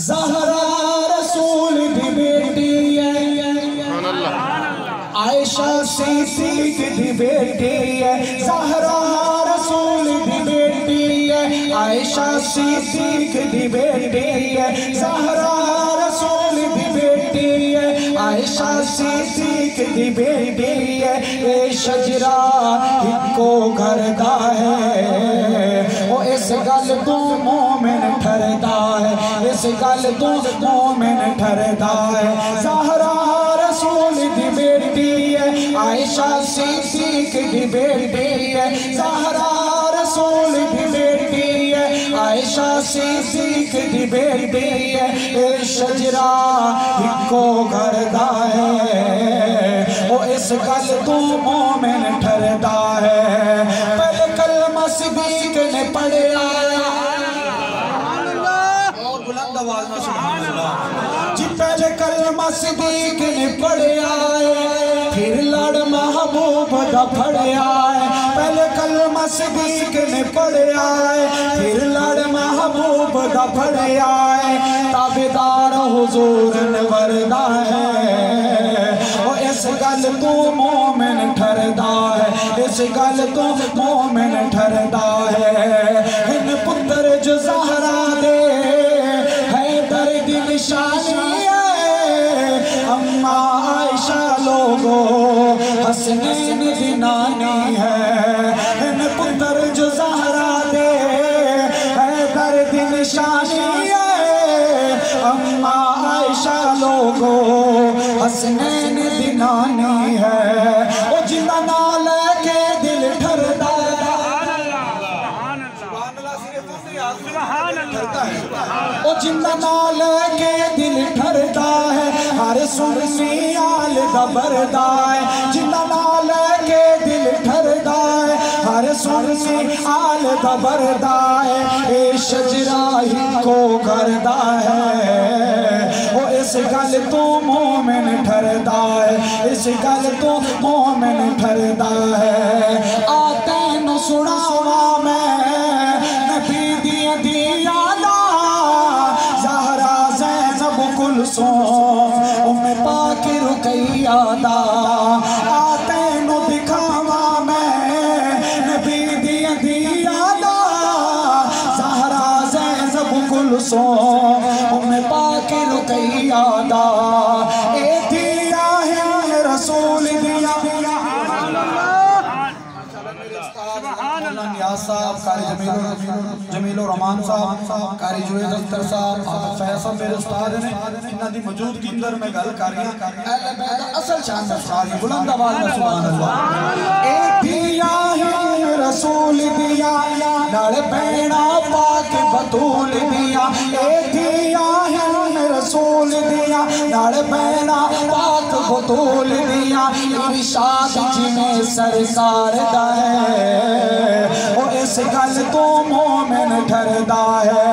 ज़हरा रसूल दी बेटी है, आयशा सिद्दीक दी बेटी है। ज़हरा रसूल दी बेटी है, आयशा सिद्दीक दी बेटी है। ज़हरा रसूल दी बेटी है, आयशा सिद्दीक दी बेटी है। ए शजरा इको घर दा है, ओ इस गल तू मोमिन ठहरदा है, इस गल तू मोमिन ठहरदा है। ज़हरा रसूल दी बेटी है, आयशा सिद्दीक दी बेटी है। ज़हरा रसूल दी बेटी है, आयशा सिद्दीक दी बेटी है। ए शजरा इको घर दा है, ओ इस गल तू मोमिन ठहरदा है। पहले कलमा सिद्दीक ने पढ़िया, और बुलंद आवाज में सुभान अल्लाह जी। पहले कलमा सिद्दीक ने पढ़िया, फिर लड़ महबूब दा फड़िया है। पहले कलमा सिद्दीक ने पढ़िया, फिर लड़ महबूब दा फड़िया है। ताबेदार हुजूर नवरदा है, और इस गल तू मोमिन ठहरदा है, इस गल तू मोमिन ठहरदा है। इन पुत्र जो ज़हरा दे है दर्द निशानी है, अम्मा आयशा लोगो हसनैन दी नानी है। इन पुत्र जो ज़हरा दे है दर्द निशानी है, अम्मा आयशा लोगो हसनैन दी नानी है। ओ जिंदा ना लेके दिल ठरदा, ओ जिंदा ना लेके दिल ठरदा है। हर सुन्नी आल दा बरदा है, जिंदा ना लेके दिल ठरदा है। हर सुन्नी आल दा बरदा है। ए शजरा ही को करदा है, ओ इस गल तू मोमिन ठहरदा है, इस गल तू मोमिन ठहरदा है। आते न सुनावा मैं नबी दी दियाना, ज़हरा ज़ैनब कुलसूम उम्मे पाक रुकैया दा। आते न दिखावा मैं नबी दी दियाना, ज़हरा ज़ैनब कुलसूम उम्मे पाक रुकैया दा। ए दिया है रसूल दिया, नियाज़ साहब, कारी जमीलो रहमान साहब, कारी जुवेद अख्तर साहब, फैसल मेरे उस्ताद ने इन्हां दी मौजूदगी अंदर मैं गल कर रहा अहले बैत असल शान दसवारी बुलंद आवाज में सुभान अल्लाह। ए दिया है रसूल दिया, नाल पैना पाक बतूल दिया। ए दिया है रसूल दिया, नाल पैना पाक बतूल दिया। इरशाद जिमें सरकार दा है, ओ इस गल तो मोमिन ठहरदा है,